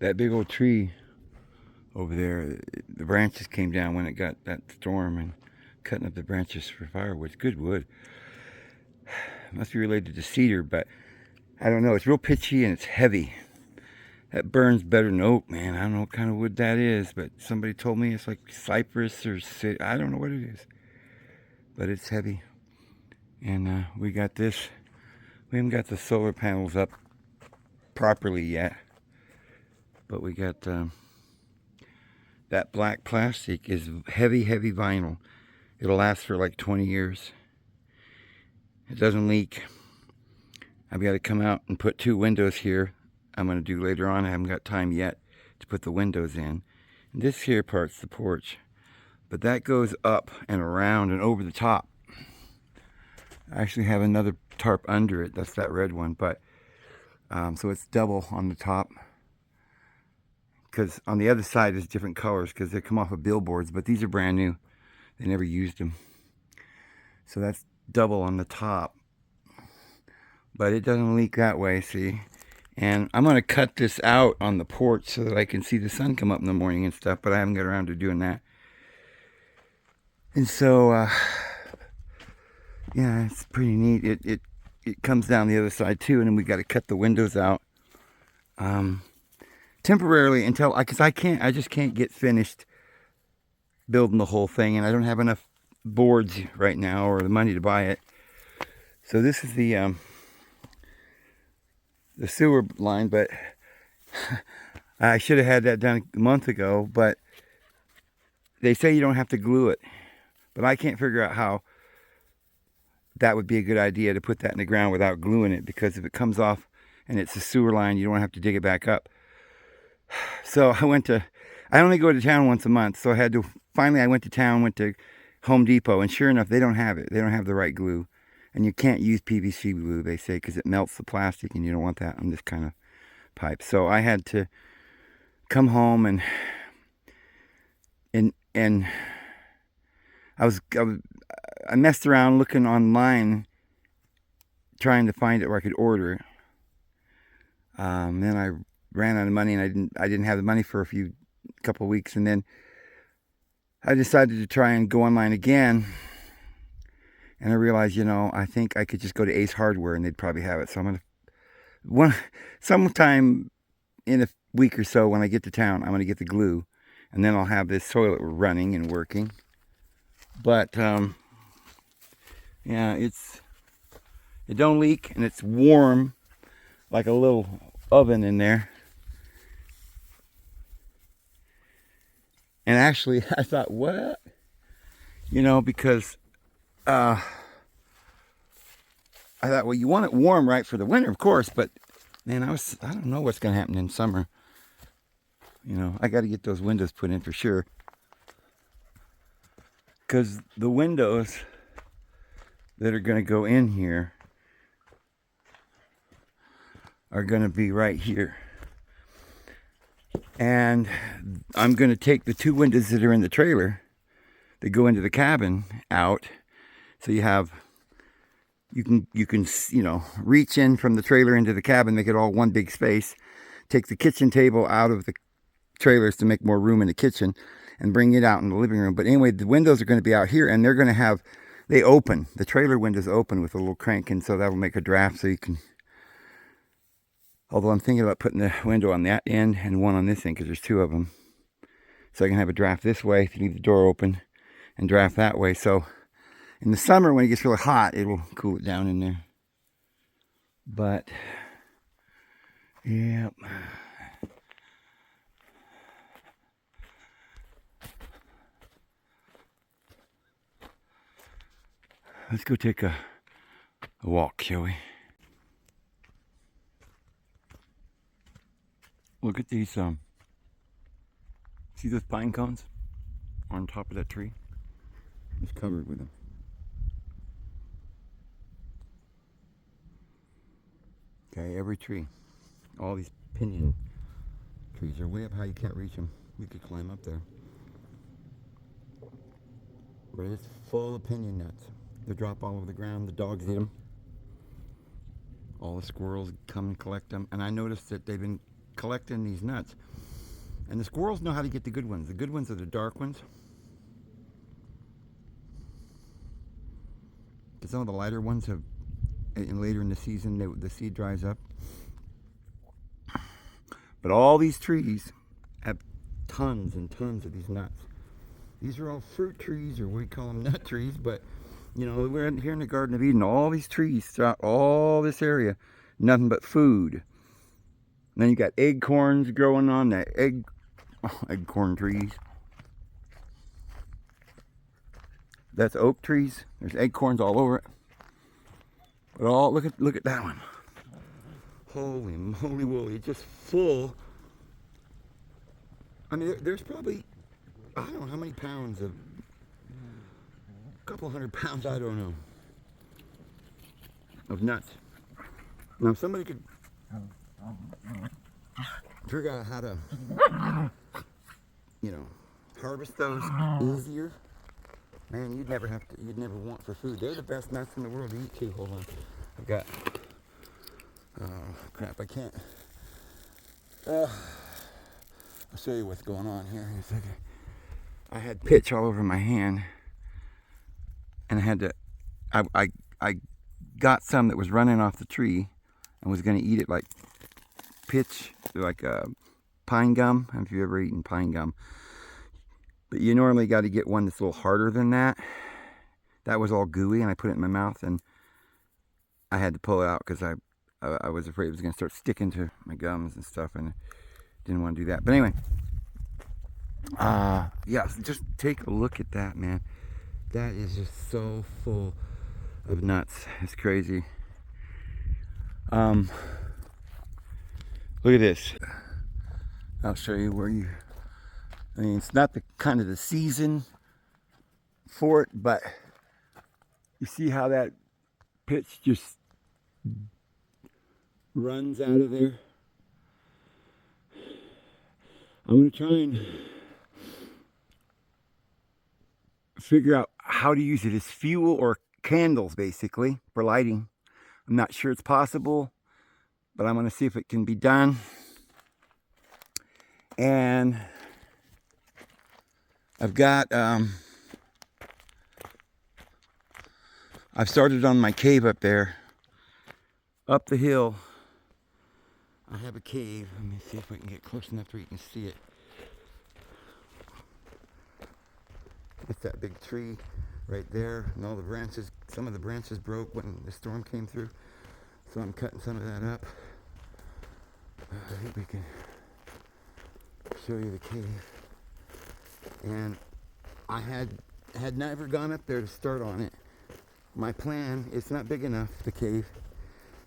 that big old tree over there, the branches came down when it got that storm and cutting up the branches for firewood. It's good wood. Must be related to cedar, but I don't know. It's real pitchy and it's heavy. That burns better than oak, man. I don't know what kind of wood that is, but somebody told me it's like cypress or I don't know what it is. But it's heavy. And we got this. We haven't got the solar panels up properly yet. But we got that black plastic is heavy, heavy vinyl. It'll last for like 20 years. It doesn't leak. I've got to come out and put 2 windows here. I'm going to do later on. I haven't got time yet to put the windows in. And this here part's the porch. But that goes up and around and over the top. I actually have another tarp under it. That's that red one. But so it's double on the top. Because on the other side is different colors because they come off of billboards. But these are brand new. They never used them. So that's double on the top. But it doesn't leak that way, see? And I'm going to cut this out on the porch so that I can see the sun come up in the morning and stuff, but I haven't got around to doing that. And so, yeah, it's pretty neat. It comes down the other side too, and then we got to cut the windows out temporarily until, because I just can't get finished building the whole thing, and I don't have enough boards right now or the money to buy it. So this is the sewer line, but I should have had that done a month ago, but they say you don't have to glue it, but I can't figure out how that would be a good idea to put that in the ground without gluing it, because if it comes off and it's a sewer line, you don't have to dig it back up. So I only go to town once a month, so finally I went to town, went to Home Depot, and sure enough, they don't have it. They don't have the right glue. And you can't use PVC glue, they say, because it melts the plastic, and you don't want that on this kind of pipe. So I had to come home and I messed around looking online, trying to find it where I could order it. Then I ran out of money, and I didn't have the money for a couple of weeks, and then I decided to try and go online again. And I realized, I think I could just go to Ace Hardware and they'd probably have it. So I'm going to, sometime in a week or so when I get to town, I'm going to get the glue. And then I'll have this toilet running and working. But, yeah, it don't leak, and it's warm like a little oven in there. And actually, I thought, what? Because I thought, well, you want it warm, right, for the winter, of course, but man, I don't know what's going to happen in summer. I got to get those windows put in for sure. Because the windows that are going to go in here are going to be right here. And I'm going to take the 2 windows that are in the trailer that go into the cabin out. So you can reach in from the trailer into the cabin, make it all one big space. Take the kitchen table out of the trailers to make more room in the kitchen, and bring it out in the living room. But anyway, the windows are going to be out here, and they're going to they open. The trailer windows open with a little crank, and so that will make a draft so you can. Although I'm thinking about putting the window on that end and one on this end, because there's 2 of them. So I can have a draft this way if you leave the door open, and draft that way. So in the summer, when it gets really hot, it will cool it down in there. But, yeah. Let's go take a walk, shall we? Look at these, see those pine cones on top of that tree? It's covered with them. Okay, every tree. All these pinyon trees are way up high, you can't reach them. We could climb up there. But it's full of pinyon nuts. They drop all over the ground, the dogs eat them. All the squirrels come and collect them. And I noticed that they've been collecting these nuts. And the squirrels know how to get the good ones. The good ones are the dark ones. Because some of the lighter ones have, and later in the season, the seed dries up. But all these trees have tons and tons of these nuts. These are all fruit trees, or we call them nut trees, but you know, we're here in the Garden of Eden. All these trees throughout all this area, nothing but food. And then you got acorns growing on that acorn trees. That's oak trees. There's acorns all over it. But all look at that one. Holy moly woolly, just full. I mean, there's probably, I don't know how many pounds of, a couple hundred pounds, I don't know, of nuts. Now, if somebody could figure out how to, you know, harvest those easier, man, you'd never want for food. They're the best nuts in the world to eat too. Hold on, I've got, oh crap, I can't. I'll show you what's going on here in a second. I had pitch all over my hand, and I had to, I got some that was running off the tree and was going to eat it like pitch, like pine gum. If you've ever eaten pine gum. But you normally got to get one that's a little harder than that. That was all gooey, and I put it in my mouth, and I had to pull it out because I was afraid it was going to start sticking to my gums and stuff, and didn't want to do that. But anyway, yeah, just take a look at that, man. That is just so full of nuts. It's crazy. Look at this. I'll show you where you, I mean, it's not the kind of the season for it, but you see how that pitch just runs out of there. I'm going to try and figure out how to use it as fuel or candles, basically, for lighting. I'm not sure it's possible, but I'm going to see if it can be done. And I've got, I've started on my cave up there, up the hill. I have a cave. Let me see if I can get close enough where you can see it. It's that big tree right there, and all the branches, some of the branches broke when the storm came through, so I'm cutting some of that up. I think we can show you the cave. And I had never gone up there to start on it. My plan, it's not big enough, the cave.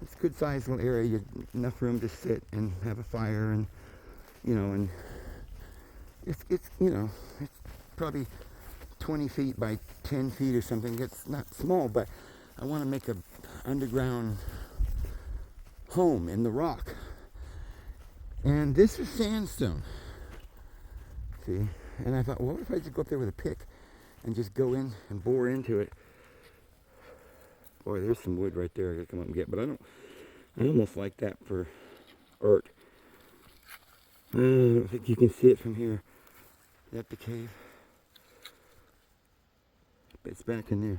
It's a good sized little area, you enough room to sit and have a fire, and you know, and it's you know, it's probably 20 feet by 10 feet or something. It's not small, but I want to make a underground home in the rock. And this is sandstone. See? And I thought, well, what if I just go up there with a pick and just go in and bore into it? Boy, there's some wood right there I gotta come up and get, but I almost like that for art. I don't think you can see it from here. Is that the cave? But it's back in there.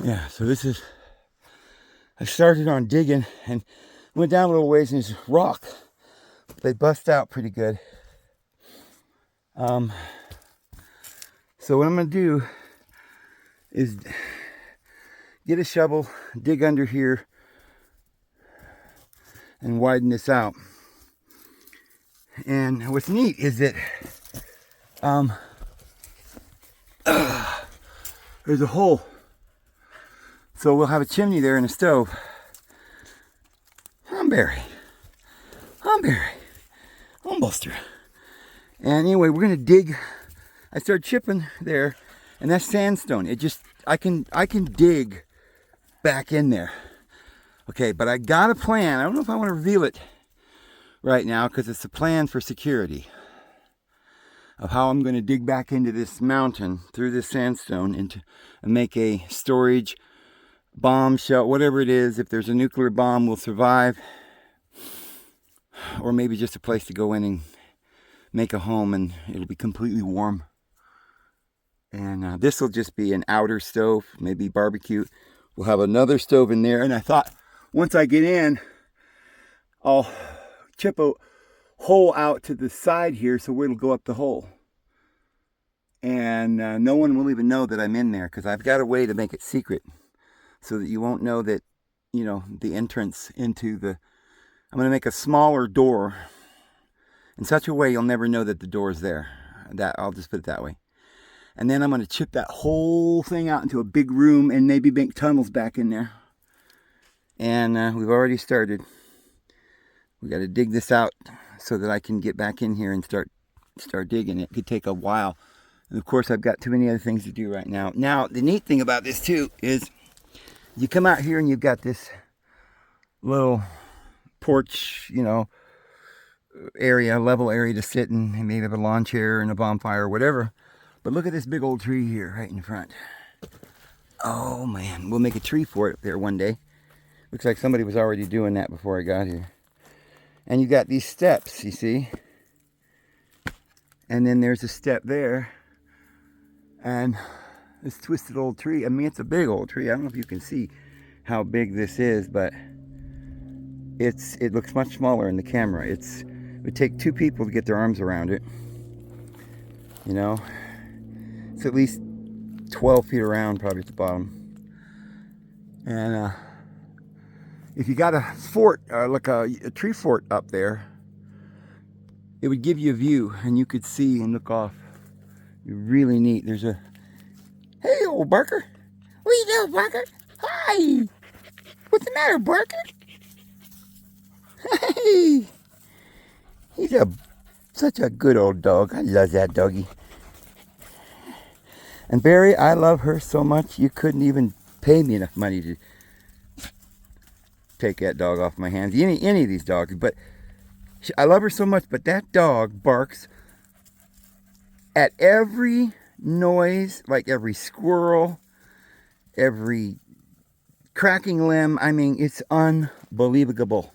Yeah, so this is, I started on digging and went down a little ways, and there's rock. They bust out pretty good. So what I'm going to do is get a shovel, dig under here, and widen this out. And what's neat is that there's a hole So we'll have a chimney there and a stove. Humberry. Almost. And anyway, we're gonna dig. I started chipping there, and that's sandstone. I can dig back in there. Okay, but I got a plan. I don't know if I want to reveal it right now because it's a plan for security of how I'm going to dig back into this mountain through this sandstone and make a storage bomb shelter, whatever it is. If there's a nuclear bomb, we'll survive, or maybe just a place to go in and make a home, and it'll be completely warm. And this will just be an outer stove, maybe barbecue. We'll have another stove in there, and I thought once I get in, I'll chip a hole out to the side here so it'll go up the hole. And no one will even know that I'm in there because I've got a way to make it secret so that you won't know that, you know, the entrance into the... I'm going to make a smaller door in such a way you'll never know that the door is there. I'll just put it that way. And then I'm going to chip that whole thing out into a big room and maybe make tunnels back in there. And we've already started. We got to dig this out so that I can get back in here and start digging. It could take a while. And of course, I've got too many other things to do right now. Now, the neat thing about this too is you come out here and you've got this little porch, you know, area, level area to sit in, and maybe have a lawn chair and a bonfire or whatever. But look at this big old tree here right in front. Oh man, we'll make a tree fort up there one day. Looks like somebody was already doing that before I got here. And you got these steps, you see? And then there's a step there. And this twisted old tree, I mean, it's a big old tree. I don't know if you can see how big this is, but it looks much smaller in the camera. It would take two people to get their arms around it. You know? It's at least 12 feet around, probably at the bottom. And if you got a fort, like a tree fort up there, it would give you a view and you could see and look off. It'd be really neat. There's a... Hey, old Barker. What you doing, Barker? Hi. What's the matter, Barker? Hey. He's such a good old dog. I love that doggy. And Barry, I love her so much you couldn't even pay me enough money to take that dog off my hands. Any of these dogs, but I love her so much. But that dog barks at every noise, like every squirrel, every cracking limb. I mean, it's unbelievable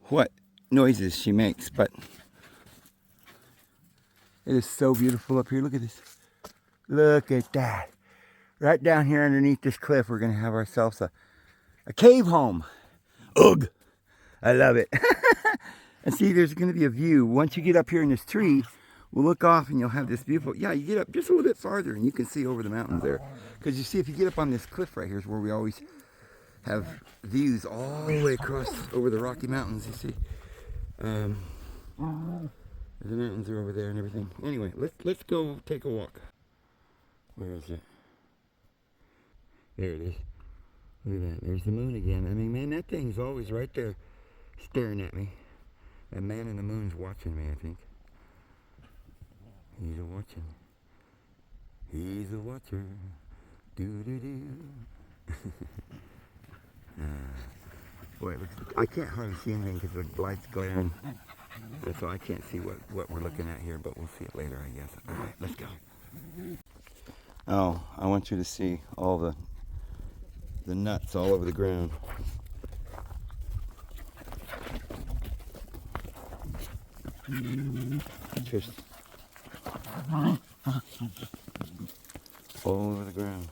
what noises she makes. But it is so beautiful up here. Look at this. Look at that. Right down here underneath this cliff, we're going to have ourselves a cave home. Ugh. I love it. And see, there's going to be a view. Once you get up here in this tree, we'll look off and you'll have this beautiful... Yeah, you get up just a little bit farther and you can see over the mountains there. Because you see, if you get up on this cliff right here is where we always have views all the way across over the Rocky Mountains, you see. The mountains are over there and everything. Anyway, let's go take a walk. Where is it? There it is. Look at that. There's the moon again. I mean, man, that thing's always right there staring at me. That man in the moon's watching me, I think. He's a watching. He's a watcher. Do-do-do. Boy, I can't hardly see anything because the light's glaring. So I can't see what we're looking at here, but we'll see it later, I guess. All right, let's go. Oh, I want you to see all the nuts all over the ground. Just all over the ground.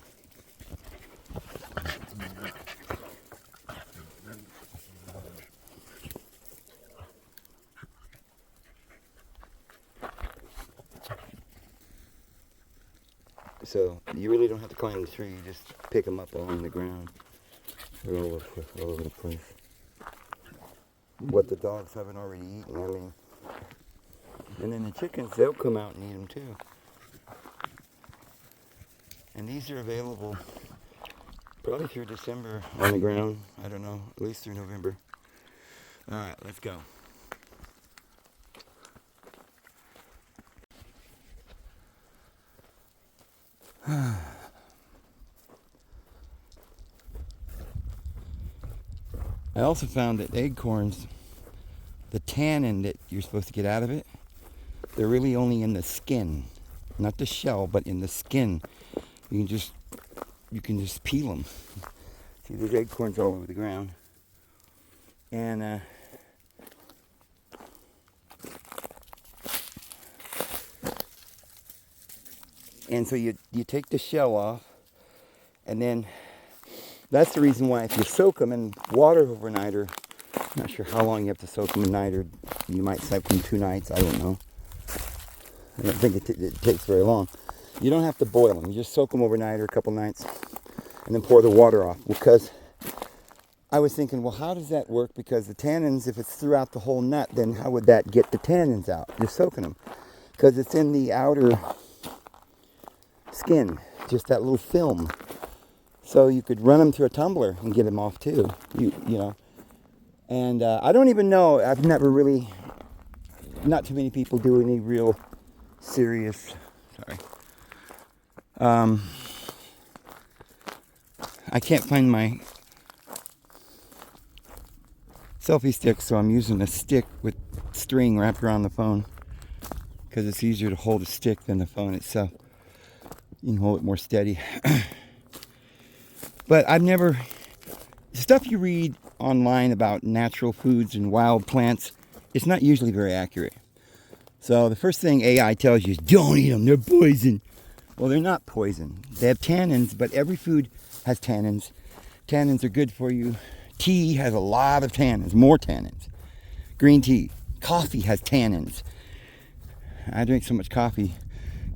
So you really don't have to climb the tree, you just pick them up along the ground. They're all over the place. What the dogs haven't already eaten, I mean. And then the chickens, they'll come out and eat them too. And these are available Probably through December on the ground. I don't know. At least through November. All right, let's go. I also found that acorns, the tannin that you're supposed to get out of it, they're really only in the skin, not the shell, but in the skin. You can just peel them. See, there's acorns all over the ground, and so you take the shell off, and then that's the reason why if you soak them in water overnight, or I'm not sure how long you have to soak them in night, or you might soak them 2 nights, I don't know. I don't think it takes very long. You don't have to boil them. You just soak them overnight or a couple nights and then pour the water off. Because I was thinking, well, how does that work? Because the tannins, if it's throughout the whole nut, then how would that get the tannins out? Just soaking them. Because it's in the outer skin, just that little film. So you could run them through a tumbler and get them off too, you know. And I don't even know, I've never really, not too many people do any real serious, I can't find my selfie stick, so I'm using a stick with string wrapped around the phone because it's easier to hold a stick than the phone itself. You can hold it more steady. But I've never, stuff you read online about natural foods and wild plants, it's not usually very accurate. So the first thing AI tells you is don't eat them, they're poison. Well, they're not poison. They have tannins, but every food has tannins. Tannins are good for you. Tea has a lot of tannins, more tannins. Green tea. Coffee has tannins. I drink so much coffee,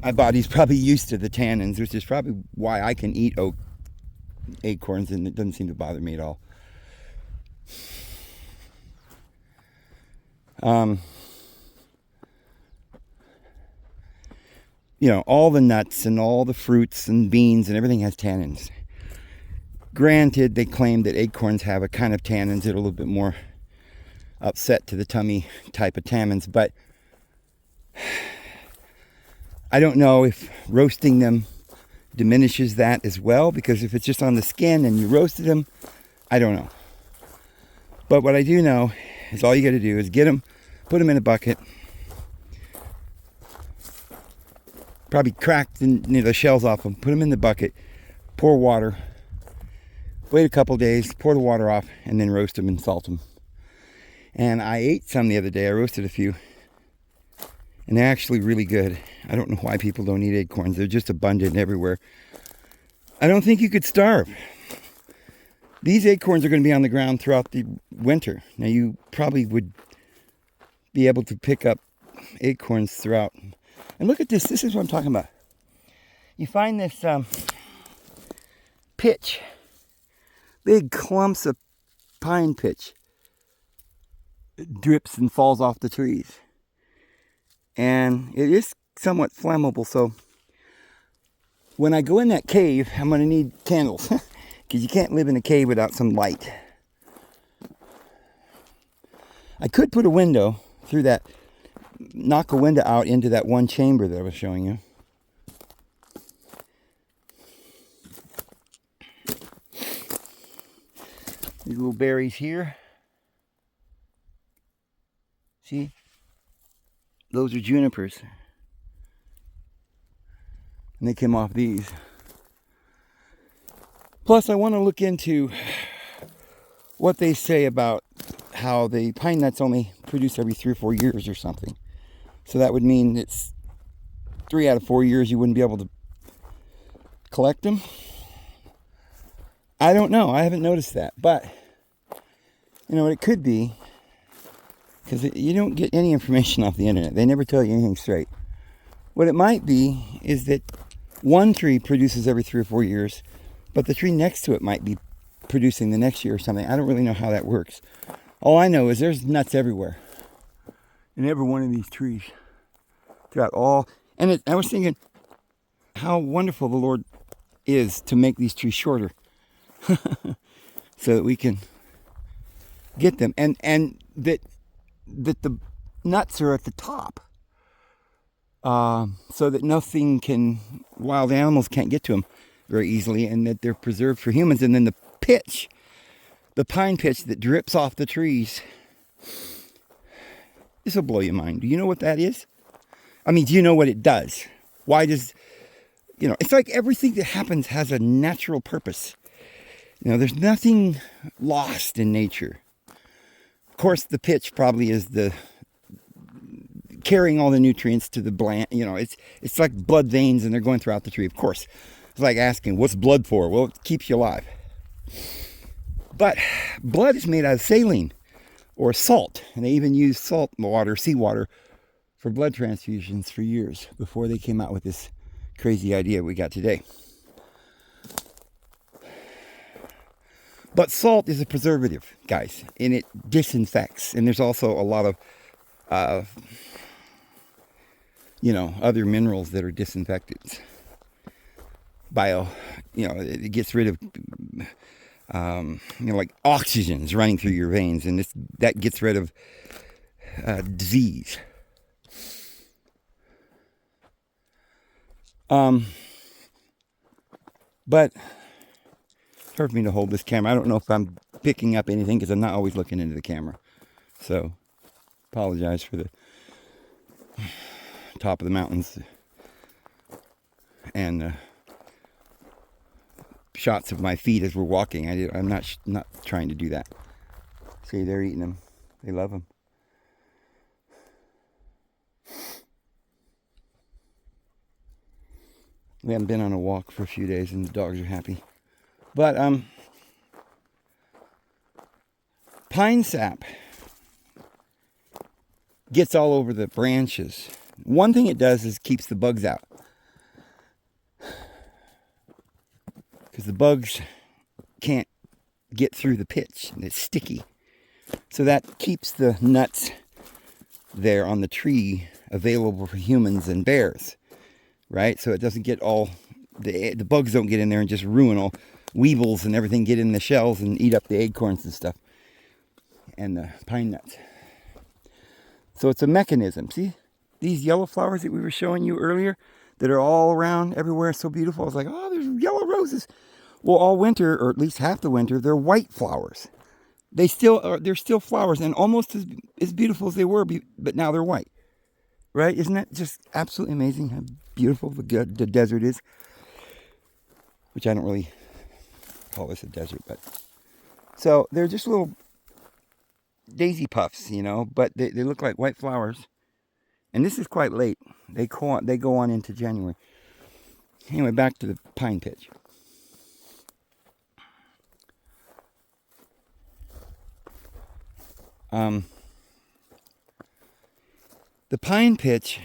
my body's probably used to the tannins, which is probably why I can eat acorns and it doesn't seem to bother me at all. You know, all the nuts and all the fruits and beans and everything has tannins. Granted, they claim that acorns have a kind of tannins that are a little bit more upset to the tummy type of tannins, but I don't know if roasting them diminishes that as well, because if it's just on the skin and you roasted them, I don't know. But what I do know is all you got to do is get them, put them in a bucket, probably crack the shells off them, put them in the bucket, pour water, wait a couple days, pour the water off, and then roast them and salt them. And I ate some the other day. I roasted a few, and they're actually really good. I don't know why people don't eat acorns. They're just abundant everywhere. I don't think you could starve. These acorns are going to be on the ground throughout the winter. Now, you probably would be able to pick up acorns throughout. And look at this. This is what I'm talking about. You find this pitch. Big clumps of pine pitch. It drips and falls off the trees. And it is somewhat flammable, so when I go in that cave, I'm going to need candles. Because you can't live in a cave without some light. I could put a window through that, knock a window out into that one chamber that I was showing you. These little berries here. See? Those are junipers. And they came off these. Plus, I want to look into what they say about how the pine nuts only produce every 3 or 4 years or something. So that would mean it's 3 out of 4 years you wouldn't be able to collect them. I don't know. I haven't noticed that. But, you know what it could be, because you don't get any information off the internet. They never tell you anything straight. What it might be is that one tree produces every 3 or 4 years, but the tree next to it might be producing the next year or something. I don't really know how that works. All I know is there's nuts everywhere in every one of these trees. Throughout all, and I was thinking how wonderful the Lord is to make these trees shorter. so that we can get them, and that the nuts are at the top, so that wild animals can't get to them very easily, and that they're preserved for humans. And then the pine pitch that drips off the trees, this will blow your mind. Do you know what that is? I mean, do you know what it does? Why does, it's like everything that happens has a natural purpose. There's nothing lost in nature. Of course, the pitch probably is the carrying all the nutrients to the plant. It's like blood veins, and they're going throughout the tree. Of course, it's like asking, what's blood for? Well, it keeps you alive. But blood is made out of saline or salt, and they even used salt water, seawater, for blood transfusions for years before they came out with this crazy idea we got today. But salt is a preservative, guys, and it disinfects. And there's also a lot of, other minerals that are disinfectants. It gets rid of, like oxygen's running through your veins, and that gets rid of disease. But it's hard for me to hold this camera. I don't know if I'm picking up anything because I'm not always looking into the camera. So, apologize for the top of the mountains and shots of my feet as we're walking. I'm not trying to do that. See, they're eating them. They love them. We haven't been on a walk for a few days, and the dogs are happy. But pine sap gets all over the branches. One thing it does is keeps the bugs out, because the bugs can't get through the pitch, and it's sticky. So that keeps the nuts there on the tree available for humans and bears. Right? So it doesn't get all, the bugs don't get in there and just ruin all, weevils and everything get in the shells and eat up the acorns and stuff. And the pine nuts. So it's a mechanism. See? These yellow flowers that we were showing you earlier that are all around everywhere, so beautiful. I was like, oh, there's yellow roses. Well, all winter, or at least half the winter, they're white flowers. They're still flowers, and almost as beautiful as they were, but now they're white. Right? Isn't that just absolutely amazing how beautiful the desert is? Which I don't really call this a desert, but... So, they're just little daisy puffs, but they look like white flowers. And this is quite late. They go on into January. Anyway, back to the pine pitch. The pine pitch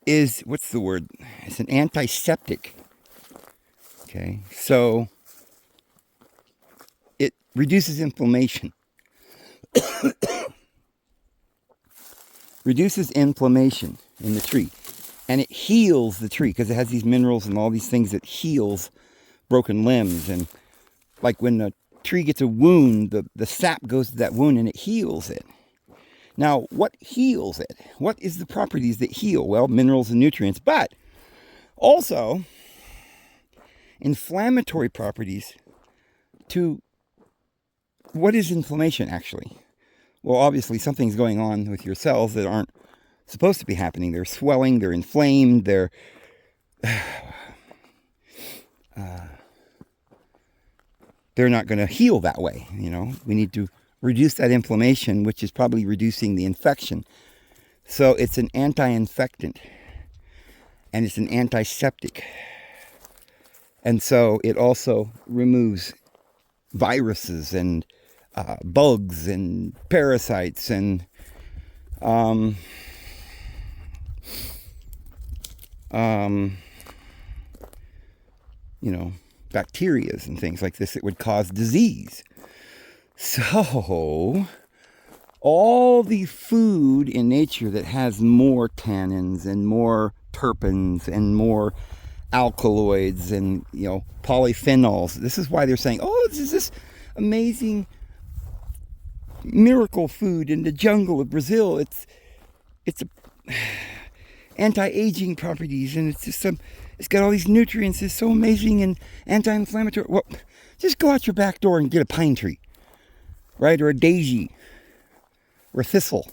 is, what's the word? It's an antiseptic. Okay, so it reduces inflammation. Reduces inflammation in the tree. And it heals the tree because it has these minerals and all these things that heals broken limbs. And like when the tree gets a wound, the sap goes to that wound and it heals it. Now, what heals it? What is the properties that heal? Well, minerals and nutrients, but also inflammatory properties to... What is inflammation, actually? Well, obviously, something's going on with your cells that aren't supposed to be happening. They're swelling, they're inflamed, they're... they're not going to heal that way, We need to reduce that inflammation, which is probably reducing the infection. So it's an anti-infectant, and it's an antiseptic. And so it also removes viruses and bugs and parasites and bacterias and things like this that would cause disease. So all the food in nature that has more tannins and more terpenes and more alkaloids and, polyphenols. This is why they're saying, oh, this is this amazing miracle food in the jungle of Brazil. It's a anti-aging properties, and it's got all these nutrients. It's so amazing and anti-inflammatory. Well, just go out your back door and get a pine tree, right? Or a daisy, or a thistle.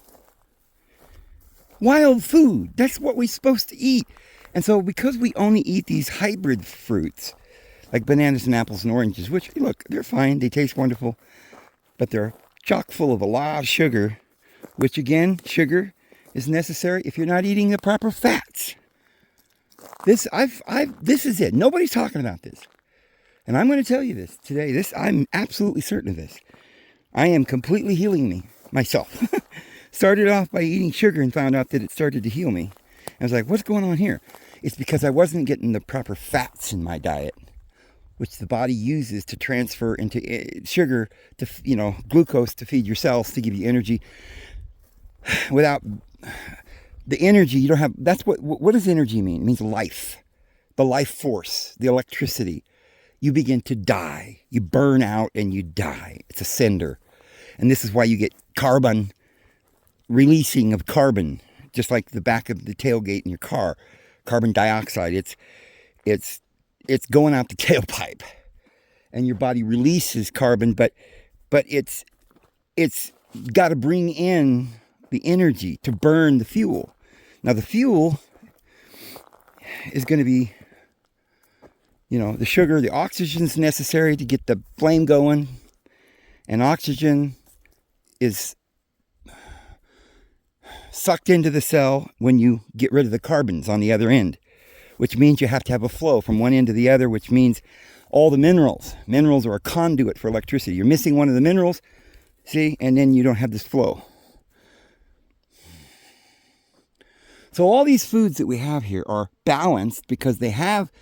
Wild food. That's what we're supposed to eat. And so because we only eat these hybrid fruits, like bananas and apples and oranges, which, look, they're fine. They taste wonderful. But they're chock full of a lot of sugar, which, again, sugar is necessary if you're not eating the proper fats. This is it. Nobody's talking about this. And I'm going to tell you this today. I'm absolutely certain of this. I am completely healing myself. Started off by eating sugar and found out that it started to heal me. I was like, what's going on here? It's because I wasn't getting the proper fats in my diet, which the body uses to transfer into sugar to, glucose to feed your cells to give you energy. Without the energy, you don't have, what does energy mean? It means life, the life force, the electricity. You begin to die. You burn out and you die. It's a cinder. And this is why you get carbon, releasing of carbon, just like the back of the tailgate in your car. Carbon dioxide, it's going out the tailpipe. And your body releases carbon, but it's got to bring in the energy to burn the fuel. Now the fuel is going to be, the sugar, the oxygen is necessary to get the flame going. And oxygen is sucked into the cell when you get rid of the carbons on the other end, which means you have to have a flow from one end to the other, which means all the minerals are a conduit for electricity. You're missing one of the minerals, see, and then you don't have this flow. So all these foods that we have here are balanced because they have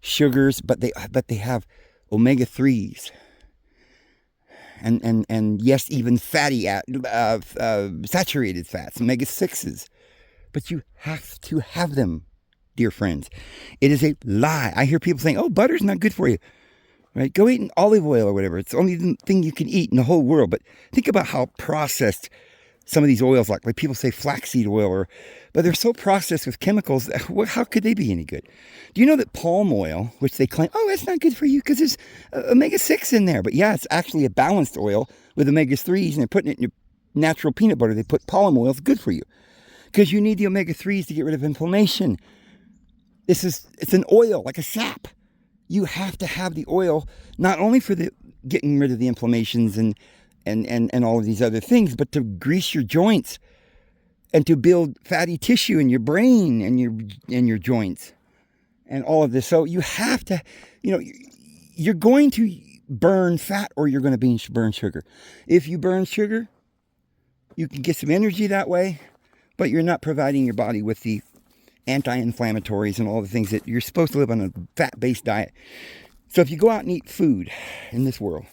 sugars, but they have omega-3s. And yes, even fatty, saturated fats, omega-6s. But you have to have them, dear friends. It is a lie. I hear people saying, oh, butter's not good for you. Right? Go eat an olive oil or whatever. It's the only thing you can eat in the whole world. But think about how processed some of these oils are. Like people say flaxseed oil, but they're so processed with chemicals. How could they be any good? Do you know that palm oil, which they claim, oh, that's not good for you because there's omega-6 in there. But yeah, it's actually a balanced oil with omega-3s, and they're putting it in your natural peanut butter. They put palm oil. It's good for you because you need the omega-3s to get rid of inflammation. It's an oil, like a sap. You have to have the oil, not only for the getting rid of the inflammations and all of these other things, but to grease your joints and to build fatty tissue in your brain and your joints and all of this. So you have to, you're going to burn fat or you're going to burn sugar. If you burn sugar, you can get some energy that way, but you're not providing your body with the anti-inflammatories and all the things that you're supposed to live on a fat-based diet. So if you go out and eat food in this world,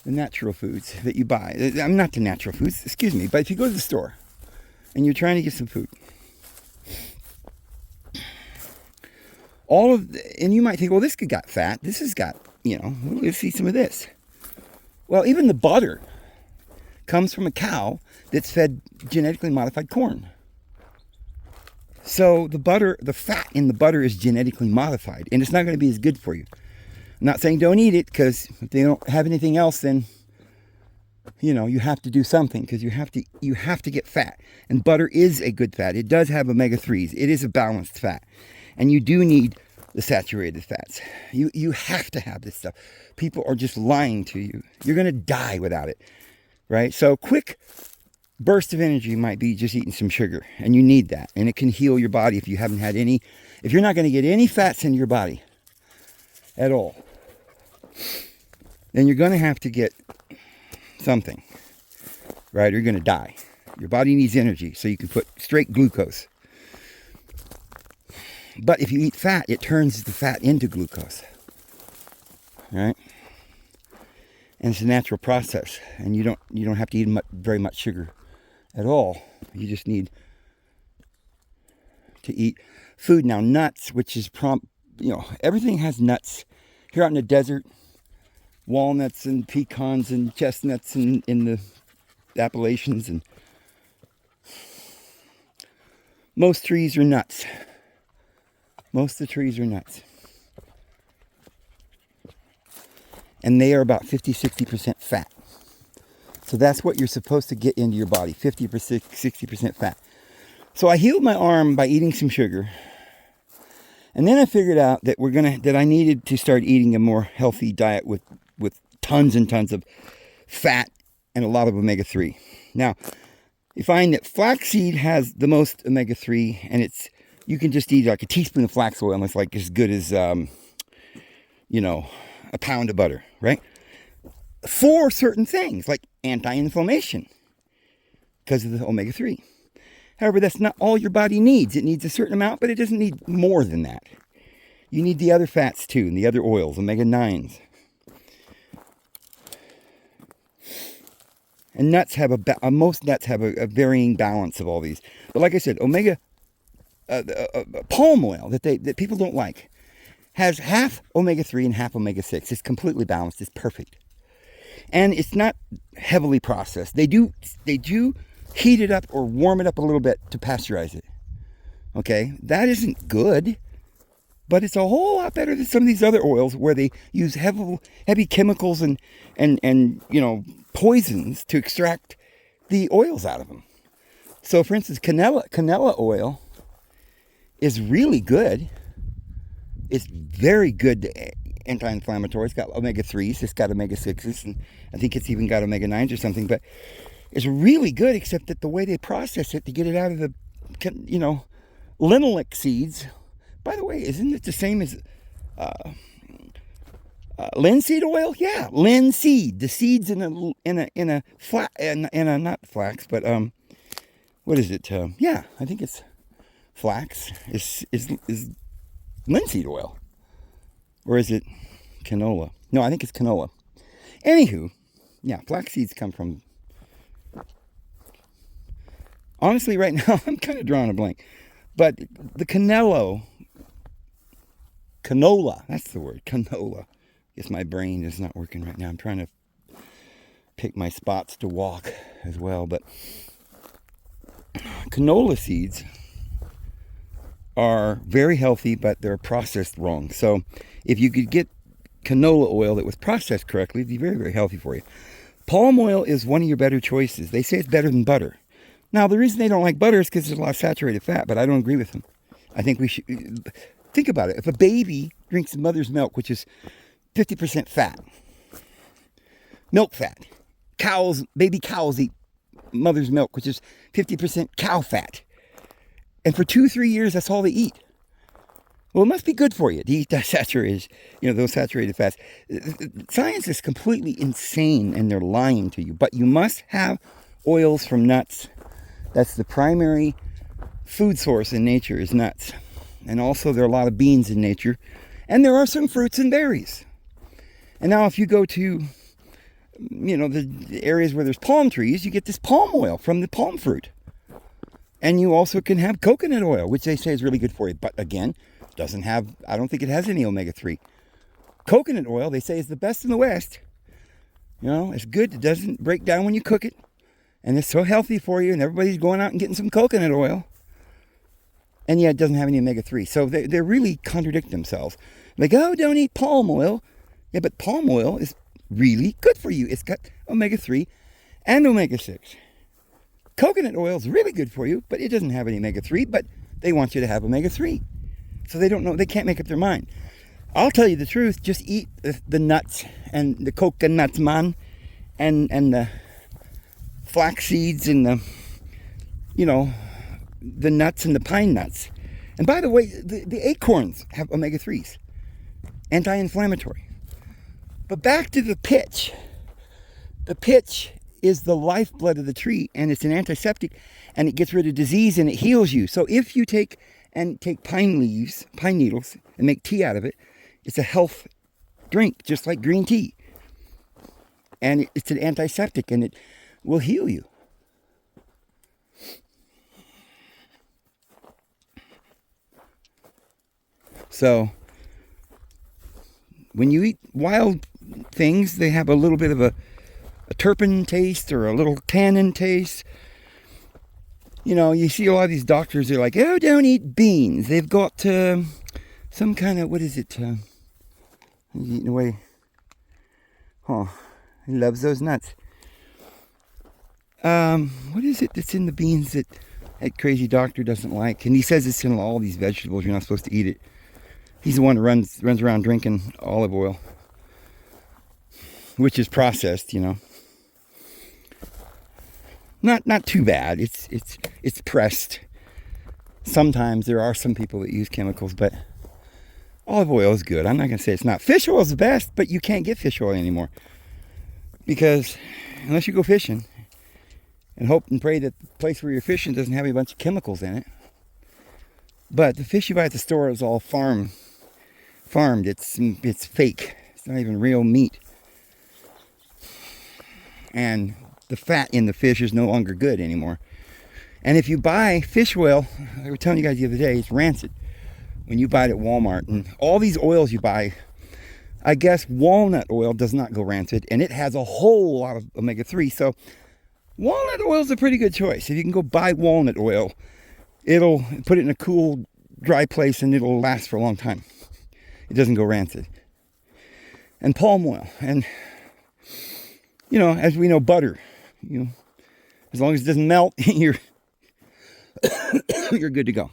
the natural foods that you buy, I'm not the natural foods, excuse me, but if you go to the store and you're trying to get some food, and you might think, well, this got fat, this has got, let's see some of this. Well, even the butter comes from a cow that's fed genetically modified corn. So the fat in the butter is genetically modified, and it's not going to be as good for you. I'm not saying don't eat it, because if they don't have anything else, then, you have to do something, because you have to get fat. And butter is a good fat. It does have omega-3s. It is a balanced fat. And you do need the saturated fats. You have to have this stuff. People are just lying to you. You're going to die without it, right? So quick burst of energy might be just eating some sugar, and you need that, and it can heal your body if you're not going to get any fats in your body at all, then you're going to have to get something, right? Or you're going to die. Your body needs energy, so you can put straight glucose. But if you eat fat, it turns the fat into glucose, right? And it's a natural process, and you don't have to eat very much sugar at all. You just need to eat food. Now nuts, which is everything has nuts. Here out in the desert, walnuts and pecans and chestnuts in the Appalachians, and most trees are nuts. Most of the trees are nuts. And they are about 50-60% fat. So that's what you're supposed to get into your body, 50-60% fat. So I healed my arm by eating some sugar. And then I figured out that I needed to start eating a more healthy diet with tons and tons of fat and a lot of omega-3. Now, you find that flaxseed has the most omega-3, and you can just eat like a teaspoon of flax oil, and it's like as good as a pound of butter, right? For certain things, like anti-inflammation, because of the omega-3. However, that's not all your body needs. It needs a certain amount, but it doesn't need more than that. You need the other fats too, and the other oils, omega-9s. And nuts have most nuts have a varying balance of all these. But like I said, palm oil that people don't like has half omega-3 and half omega-6. It's completely balanced. It's perfect. And it's not heavily processed. They do heat it up or warm it up a little bit to pasteurize it. Okay? That isn't good, but it's a whole lot better than some of these other oils where they use heavy chemicals and poisons to extract the oils out of them. So for instance, canola oil is really good. It's very good anti-inflammatory. It's got omega-3s, it's got omega-6s, and I think it's even got omega-9s or something, but it's really good, except that the way they process it to get it out of the, linoleic seeds. By the way, isn't it the same as linseed oil? Yeah, linseed. The seeds in a not flax, but what is it? Yeah, I think it's flax. Is linseed oil, or is it canola? No, I think it's canola. Anywho, yeah, flax seeds come from. Honestly, right now I'm kind of drawing a blank, but the canola. That's the word, canola. Guess my brain is not working right now. I'm trying to pick my spots to walk as well, but canola seeds are very healthy, but they're processed wrong. So if you could get canola oil that was processed correctly, it'd be very, very healthy for you. Palm oil is one of your better choices. They say it's better than butter. Now, the reason they don't like butter is because there's a lot of saturated fat, but I don't agree with them. I think we should... Think about it. If a baby drinks mother's milk, which is 50% fat, milk fat, baby cows eat mother's milk, which is 50% cow fat, and for 2-3 years, that's all they eat. Well, it must be good for you to eat that saturated, those saturated fats. Science is completely insane, and they're lying to you. But you must have oils from nuts. That's the primary food source in nature, is nuts. And also there are a lot of beans in nature. And there are some fruits and berries. And now if you go to, the areas where there's palm trees, you get this palm oil from the palm fruit. And you also can have coconut oil, which they say is really good for you. But again, I don't think it has any omega-3. Coconut oil, they say, is the best in the West. It's good. It doesn't break down when you cook it. And it's so healthy for you. And everybody's going out and getting some coconut oil. And yet it doesn't have any omega-3. So they really contradict themselves. Like, oh, don't eat palm oil. Yeah, but palm oil is really good for you. It's got omega-3 and omega-6. Coconut oil is really good for you, but it doesn't have any omega-3. But they want you to have omega-3. So they don't know. They can't make up their mind. I'll tell you the truth. Just eat the nuts and the coconuts, man. And the flax seeds and the nuts and the pine nuts. And by the way, the acorns have omega-3s, anti-inflammatory. But back to the pitch. The pitch is the lifeblood of the tree, and it's an antiseptic, and it gets rid of disease, and it heals you. So if you take pine needles, and make tea out of it, it's a health drink, just like green tea. And it's an antiseptic, and it will heal you. So when you eat wild things, they have a little bit of a terpene taste or a little tannin taste. You know, you see a lot of these doctors, they're like, oh, don't eat beans. They've got some kind of, what is it? He's eating away. Oh, he loves those nuts. What is it that's in the beans that crazy doctor doesn't like? And he says it's in all these vegetables. You're not supposed to eat it. He's the one who runs around drinking olive oil, which is processed, you know. Not too bad. It's pressed. Sometimes there are some people that use chemicals, but olive oil is good. I'm not going to say it's not. Fish oil is the best, but you can't get fish oil anymore. Because unless you go fishing and hope and pray that the place where you're fishing doesn't have a bunch of chemicals in it. But the fish you buy at the store is all farmed. It's fake. It's not even real meat. And the fat in the fish is no longer good anymore. And if you buy fish oil, I was telling you guys the other day, it's rancid when you buy it at Walmart. And all these oils you buy, I guess walnut oil does not go rancid, and it has a whole lot of omega-3. So walnut oil is a pretty good choice. If you can go buy walnut oil, it'll put it in a cool, dry place, and it'll last for a long time. It doesn't go rancid. And palm oil. And, you know, as we know, butter. You know, as long as it doesn't melt, you're good to go.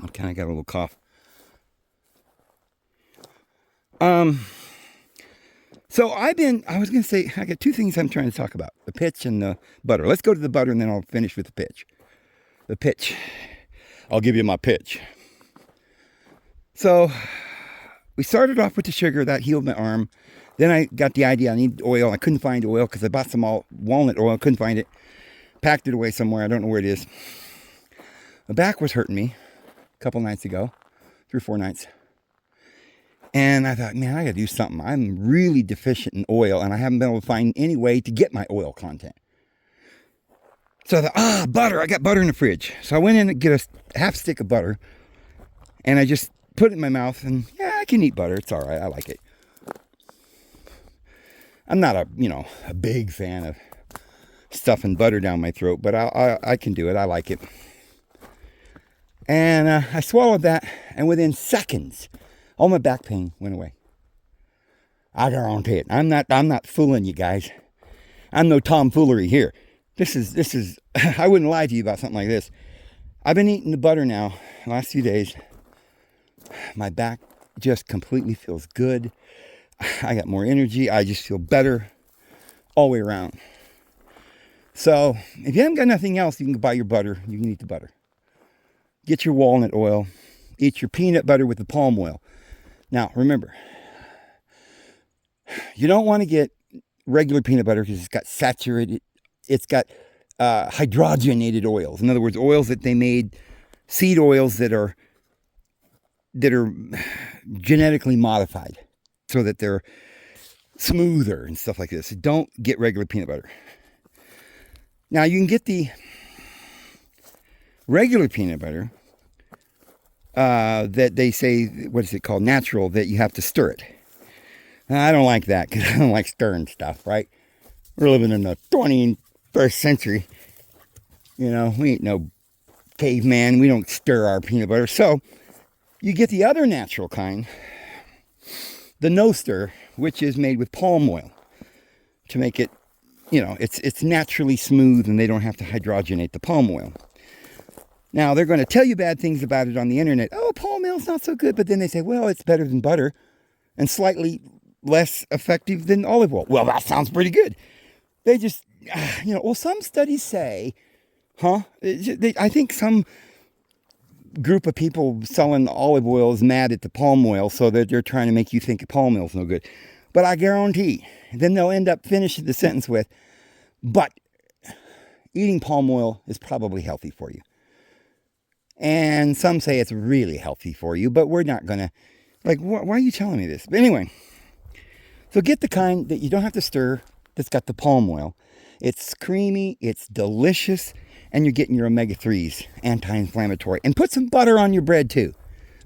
I kind of got a little cough. So I was going to say, I got two things I'm trying to talk about. The pitch and the butter. Let's go to the butter and then I'll finish with the pitch. The pitch. I'll give you my pitch. So we started off with the sugar. That healed my arm. Then I got the idea I need oil. I couldn't find oil because I bought some walnut oil. Couldn't find it. Packed it away somewhere. I don't know where it is. My back was hurting me a couple nights ago. 3 or 4 nights. And I thought, man, I got to do something. I'm really deficient in oil, and I haven't been able to find any way to get my oil content. So I thought, butter. I got butter in the fridge. So I went in and get a half stick of butter, and I just put it in my mouth, and yeah, I can eat butter. It's all right. I like it. I'm not a big fan of stuffing butter down my throat, but I can do it. I like it. And I swallowed that, and within seconds, all my back pain went away. I guarantee it. I'm not fooling you guys. I'm no tomfoolery here. This is I wouldn't lie to you about something like this. I've been eating the butter now the last few days. My back just completely feels good. I got more energy. I just feel better all the way around. So if you haven't got nothing else, you can buy your butter. You can eat the butter. Get your walnut oil. Eat your peanut butter with the palm oil. Now, remember, you don't want to get regular peanut butter because it's got hydrogenated oils. In other words, oils that they made, seed oils that are genetically modified so that they're smoother and stuff like this. So don't get regular peanut butter. Now, you can get the regular peanut butter that they say, what is it called? Natural, that you have to stir it. I don't like that because I don't like stirring stuff, right? We're living in the 21st century. You know, we ain't no caveman. We don't stir our peanut butter. So you get the other natural kind, the no stir, which is made with palm oil to make it, it's naturally smooth and they don't have to hydrogenate the palm oil. Now, they're going to tell you bad things about it on the internet. Oh, palm oil's not so good. But then they say, well, it's better than butter and slightly less effective than olive oil. Well, that sounds pretty good. They just, some studies say, I think some group of people selling olive oil is mad at the palm oil, so that they're trying to make you think palm oil's no good. But I guarantee, then they'll end up finishing the sentence with, but eating palm oil is probably healthy for you. And some say it's really healthy for you, but we're not going to, why are you telling me this? But anyway, so get the kind that you don't have to stir, that's got the palm oil. It's creamy, it's delicious, and you're getting your omega-3s, anti-inflammatory. And put some butter on your bread too.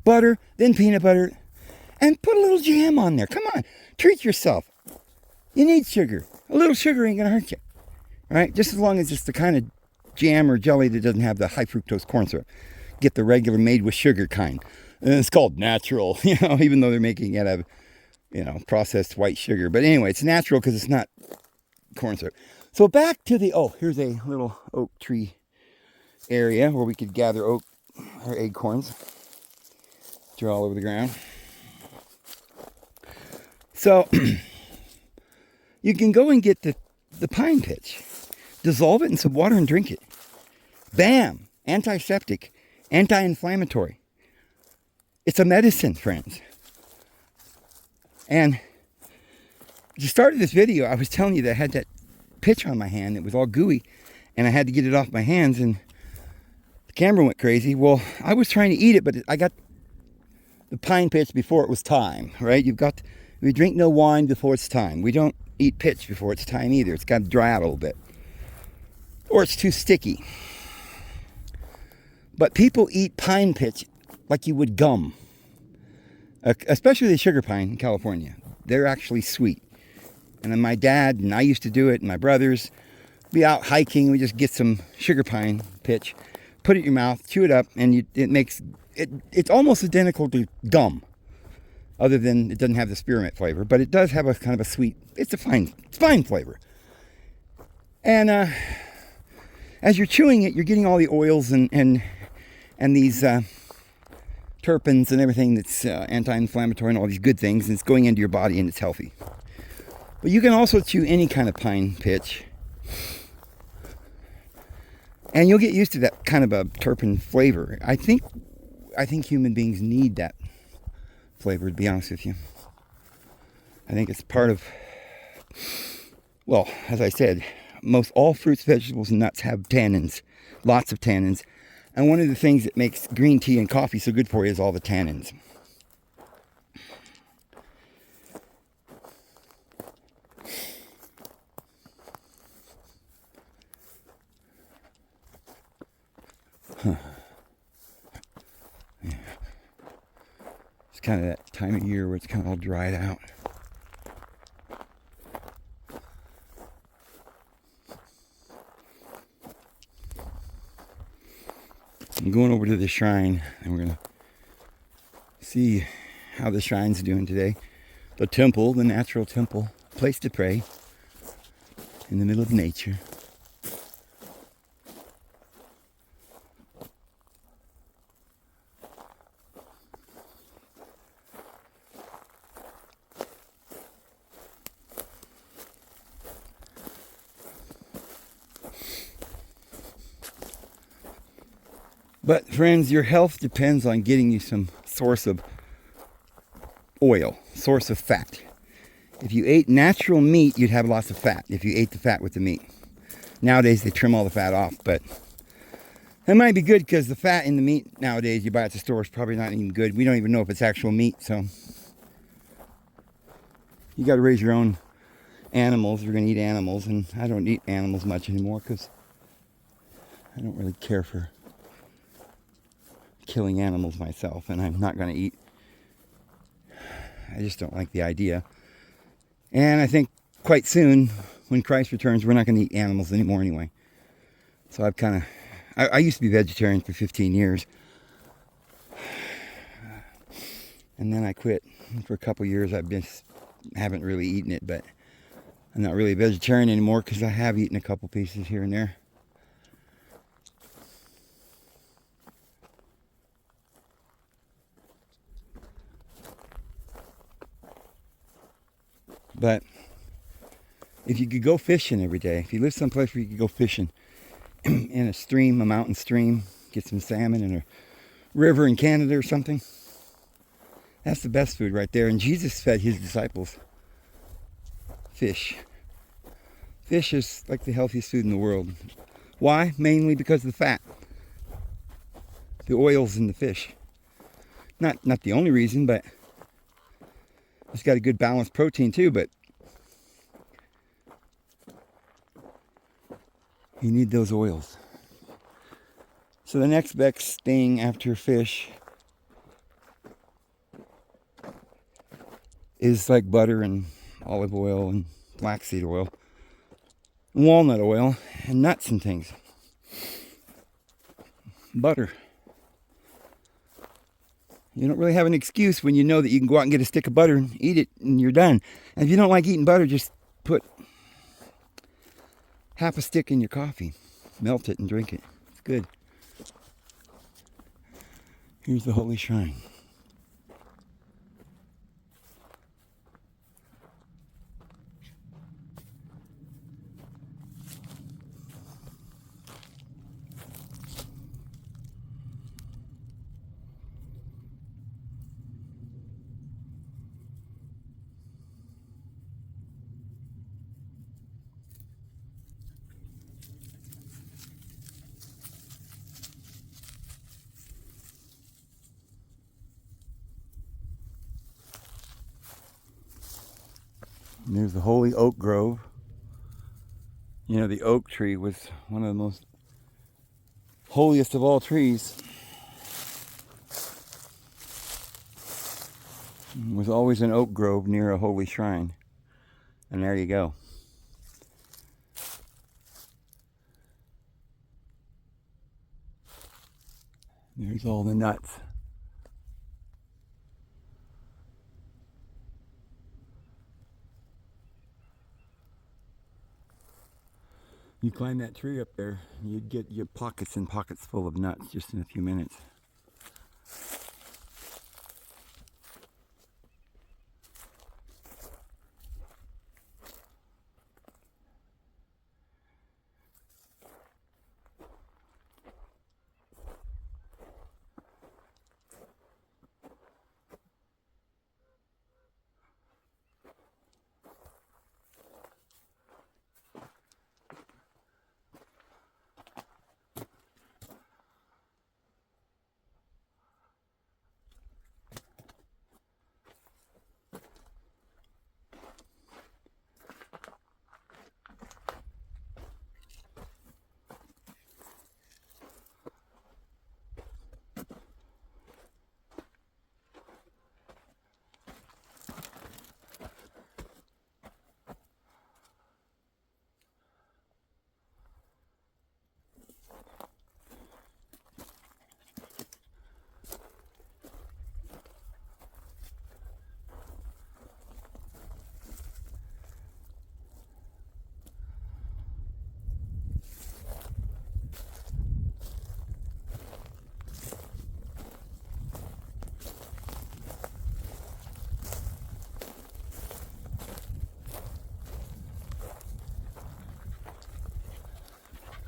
butter, then peanut butter, and put a little jam on there. Come on, treat yourself. You need sugar. A little sugar ain't gonna hurt you, right? Just as long as it's the kind of jam or jelly that doesn't have the high fructose corn syrup. Get the regular made with sugar kind. And it's called natural, even though they're making it out of, processed white sugar. But anyway, it's natural because it's not corn syrup. So back to here's a little oak tree area where we could gather oak or acorns. They're all over the ground. So you can go and get the pine pitch, dissolve it in some water and drink it. Bam! Antiseptic, anti-inflammatory. It's a medicine, friends. And at the start of this video, I was telling you that I had that pitch on my hand. It was all gooey, and I had to get it off my hands, and the camera went crazy. Well, I was trying to eat it, but I got the pine pitch before it was time, right? We drink no wine before it's time. We don't eat pitch before it's time either. It's got to dry out a little bit. Or it's too sticky. But people eat pine pitch like you would gum. Especially the sugar pine in California. They're actually sweet. And then my dad and I used to do it, and my brothers, be out hiking, we just get some sugar pine pitch, put it in your mouth, chew it up, and it's almost identical to gum, other than it doesn't have the spearmint flavor, but it does have a kind of a sweet, it's fine flavor. And as you're chewing it, you're getting all the oils and these terpenes and everything that's anti-inflammatory and all these good things, and it's going into your body and it's healthy. But you can also chew any kind of pine pitch, and you'll get used to that kind of a terpene flavor. I think human beings need that flavor, to be honest with you. I think it's part of, well, as I said, most all fruits, vegetables, and nuts have tannins, lots of tannins. And one of the things that makes green tea and coffee so good for you is all the tannins. Huh. Yeah. It's kind of that time of year where it's kind of all dried out. I'm going over to the shrine, and we're going to see how the shrine's doing today. The temple, the natural temple, place to pray in the middle of nature. But friends, your health depends on getting you some source of oil, source of fat. If you ate natural meat, you'd have lots of fat if you ate the fat with the meat. Nowadays, they trim all the fat off, but that might be good because the fat in the meat nowadays you buy at the store is probably not even good. We don't even know if it's actual meat, so you got to raise your own animals. We're going to eat animals, and I don't eat animals much anymore because I don't really care for killing animals myself, and I'm not going to eat. I just don't like the idea. And I think quite soon, when Christ returns, we're not going to eat animals anymore anyway. So I've kind of, I used to be vegetarian for 15 years. And then I quit. For a couple years, haven't really eaten it, but I'm not really a vegetarian anymore because I have eaten a couple pieces here and there. But if you could go fishing every day, if you live someplace where you could go fishing in a stream, a mountain stream, get some salmon in a river in Canada or something, that's the best food right there. And Jesus fed his disciples fish. Fish is like the healthiest food in the world. Why? Mainly because of the fat, the oils in the fish. Not the only reason, but it's got a good balanced protein too, but you need those oils. So the next best thing after fish is like butter and olive oil and flaxseed oil, and walnut oil, and nuts and things. Butter. You don't really have an excuse when you know that you can go out and get a stick of butter and eat it and you're done. And if you don't like eating butter, just put half a stick in your coffee. Melt it and drink it. It's good. Here's the holy shrine. And there's the holy oak grove. You know, the oak tree was one of the most holiest of all trees. There was always an oak grove near a holy shrine. And there you go. There's all the nuts. You climb that tree up there, you'd get your pockets and pockets full of nuts just in a few minutes.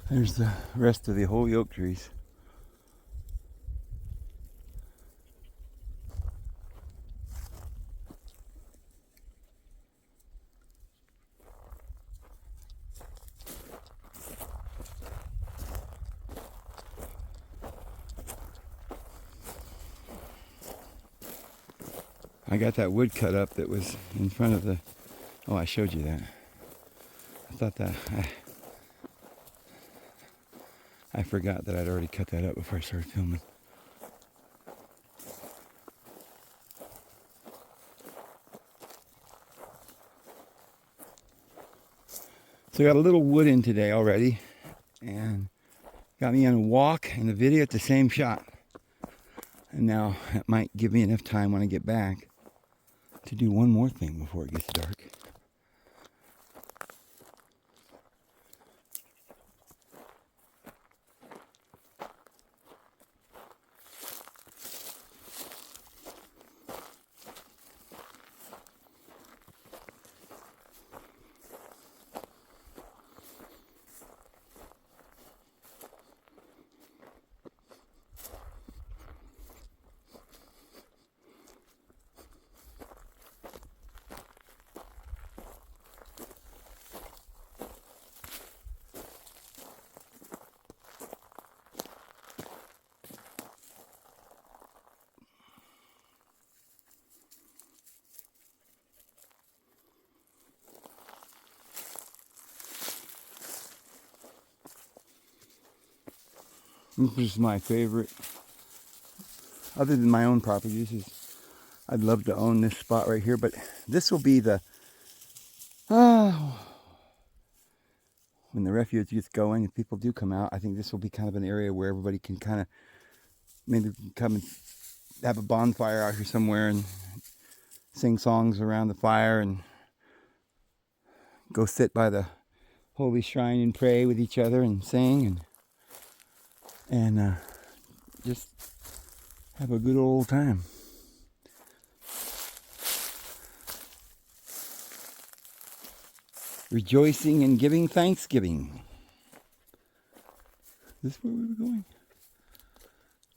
There's the rest of the holy oak trees. I got that wood cut up that was in front of the... Oh, I showed you that. I thought that... I forgot that I'd already cut that up before I started filming. So I got a little wood in today already, and got me on a walk and a video at the same shot. And now it might give me enough time when I get back to do one more thing before it gets dark. This is my favorite, other than my own property. I'd love to own this spot right here, but this will be the when the refuge gets going and people do come out, I think this will be kind of an area where everybody can kind of maybe come and have a bonfire out here somewhere and sing songs around the fire and go sit by the holy shrine and pray with each other and sing and just have a good old time. Rejoicing and giving thanksgiving. Is this where we were going?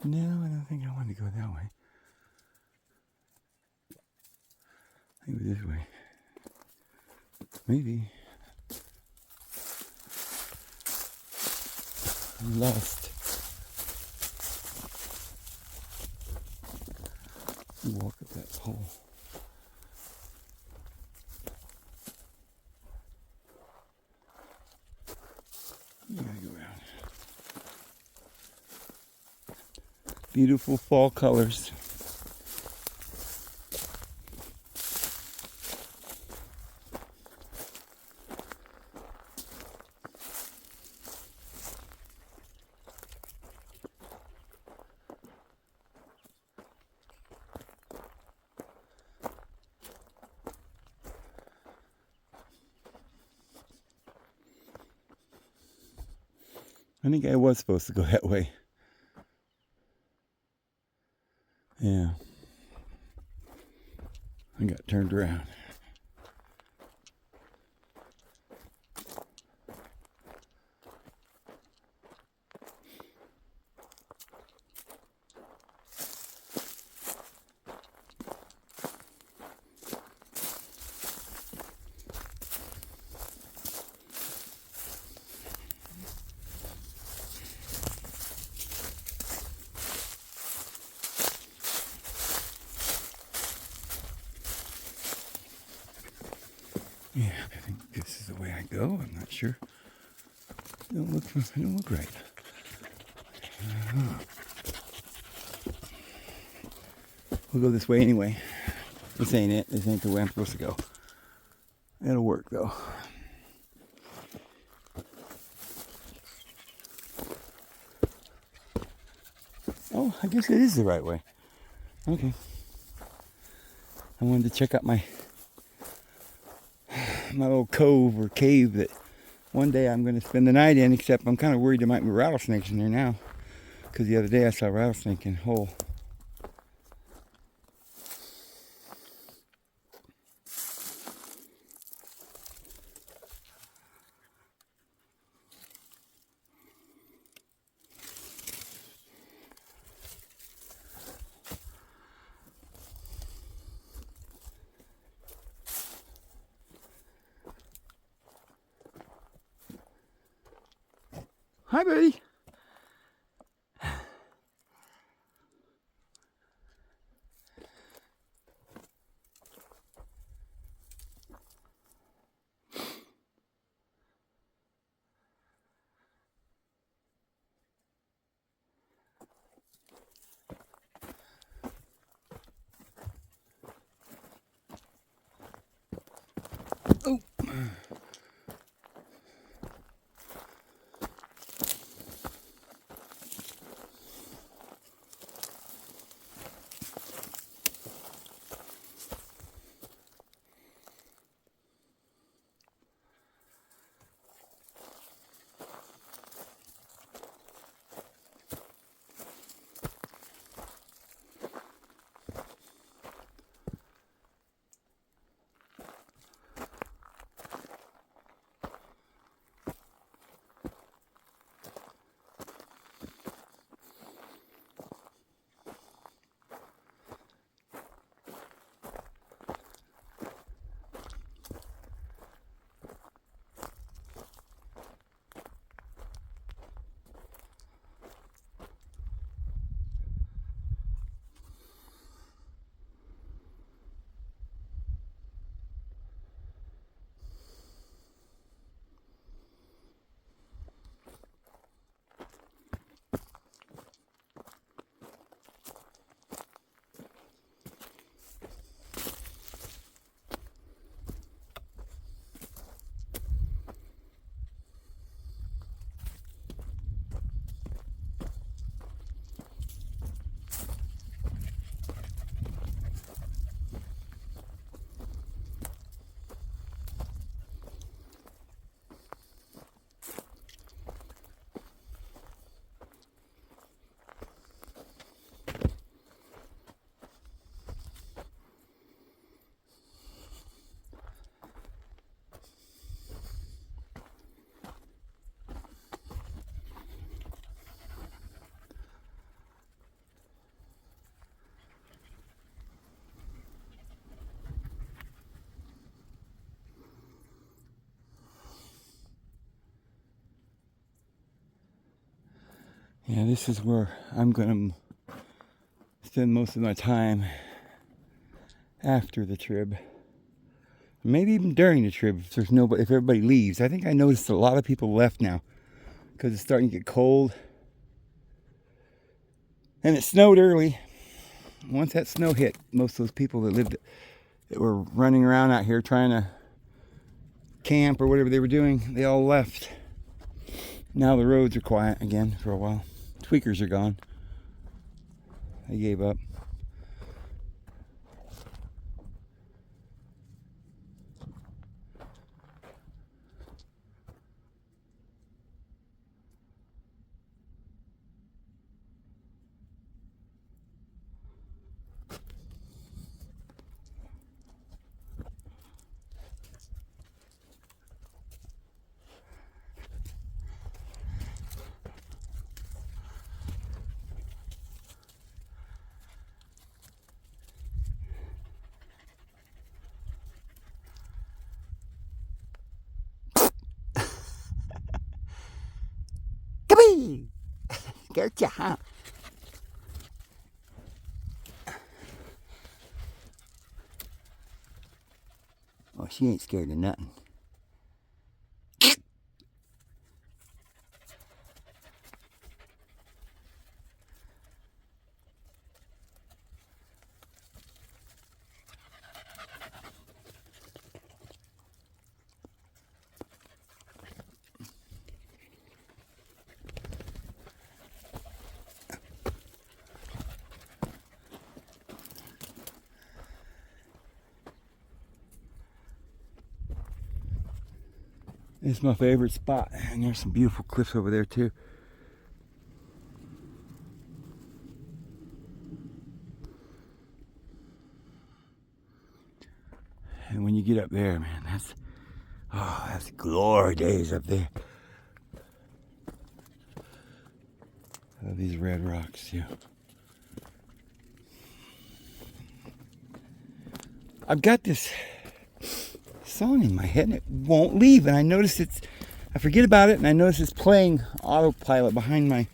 No, I don't think I want to go that way. I think this way. Maybe. I'm lost. Walk up that pole. We gotta go around. Beautiful fall colors. I think I was supposed to go that way. Yeah. I got turned around. Yeah, I think this is the way I go. I'm not sure. It don't look right. We'll go this way anyway. This ain't it. This ain't the way I'm supposed to go. It'll work though. Oh, I guess it is the right way. Okay. I wanted to check out my little cove or cave that one day I'm going to spend the night in, except I'm kind of worried there might be rattlesnakes in there now, because the other day I saw a rattlesnake in a hole. Hi, buddy. Oh. Yeah, this is where I'm gonna spend most of my time after the trib. Maybe even during the trib if everybody leaves. I think I noticed a lot of people left now because it's starting to get cold. And it snowed early. Once that snow hit, most of those people that were running around out here trying to camp or whatever they were doing, they all left. Now the roads are quiet again for a while. Tweakers are gone. They gave up. Kabee! Gotcha, huh? Oh, she ain't scared of nothing. It's my favorite spot, and there's some beautiful cliffs over there too. And when you get up there, man, that's glory days up there. I love these red rocks too. I've got this song in my head and it won't leave, and I forget about it, and I notice it's playing autopilot behind my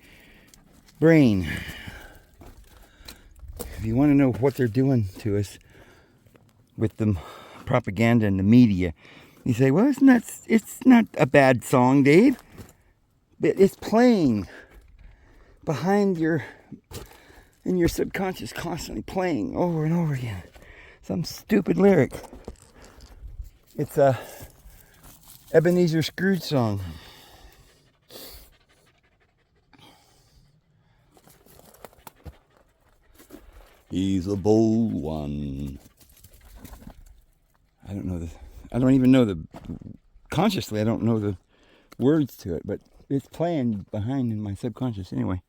brain. If you want to know what they're doing to us with the propaganda and the media, you say, well, it's not a bad song, Dave, but it's playing behind in your subconscious, constantly playing over and over again some stupid lyric. It's a Ebenezer Scrooge song. He's a bold one. I don't even know consciously I don't know the words to it, but it's playing behind in my subconscious anyway.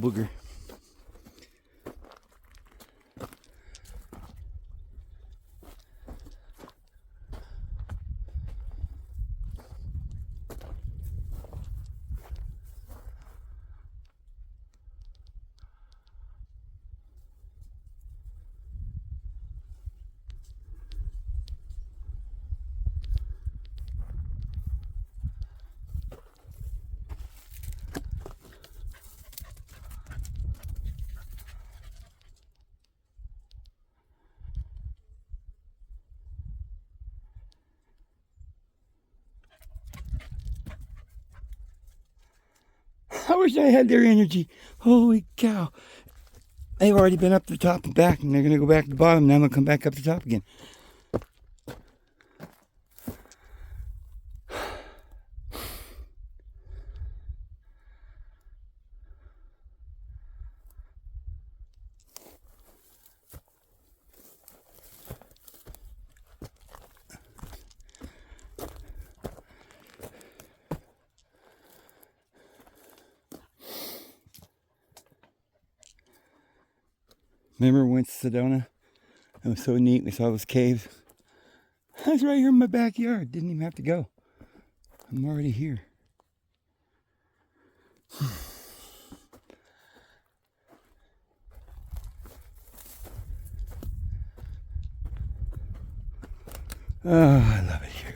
booger. I wish I had their energy. Holy cow. They've already been up the top and back, and they're going to go back to the bottom. Now they'll come back up the top again. Remember when Sedona? It was so neat. We saw those caves. I was right here in my backyard. Didn't even have to go. I'm already here. Oh, I love it here.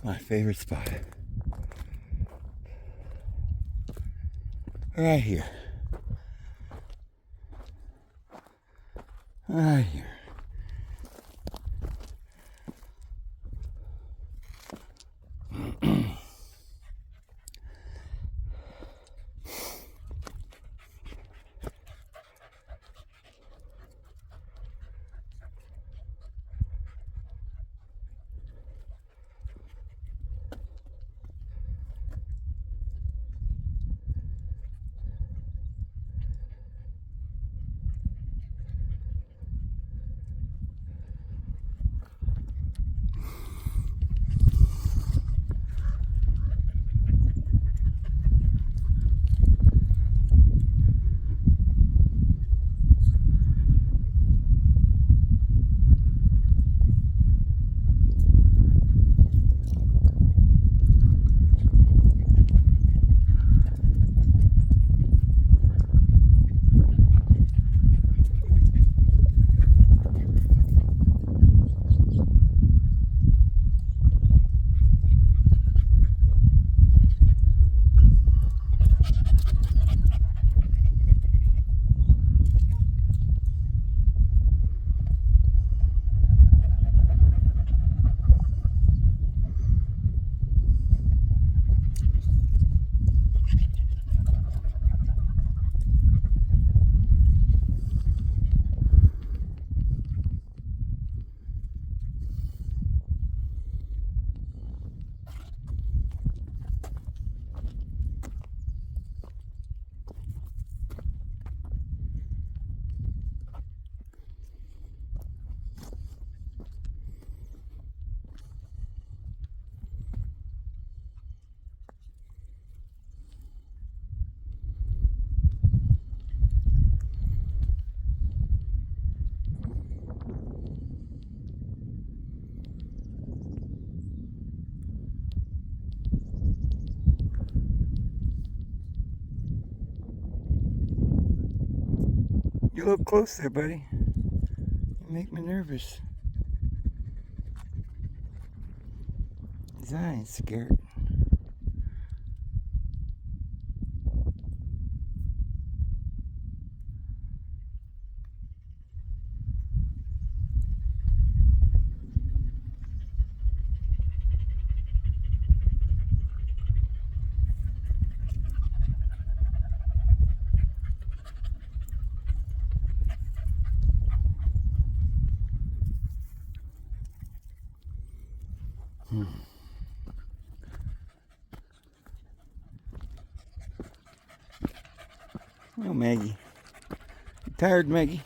My favorite spot. Right here. Right here. You look close there, buddy. You make me nervous. His eyes scared. Oh, Maggie. You tired, Maggie?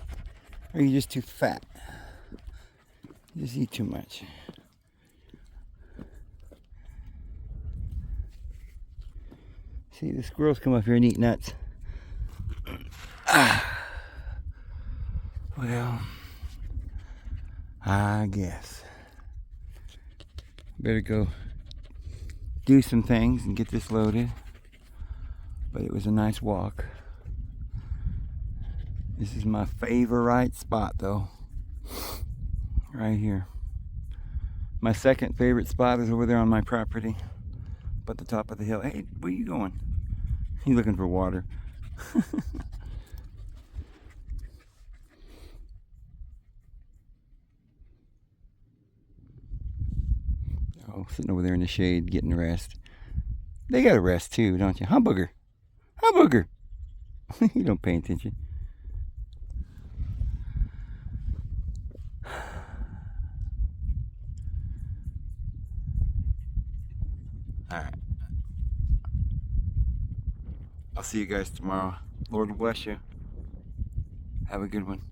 Or are you just too fat? You just eat too much. See, the squirrels come up here and eat nuts. Well, I guess better go do some things and get this loaded. But it was a nice walk. This is my favorite spot though. Right here. My second favorite spot is over there on my property. Up at the top of the hill. Hey, where you going? You looking for water? Oh, sitting over there in the shade getting rest. They got to rest too, don't you? Huh, booger? Huh, booger? You don't pay attention. Alright. I'll see you guys tomorrow. Lord bless you. Have a good one.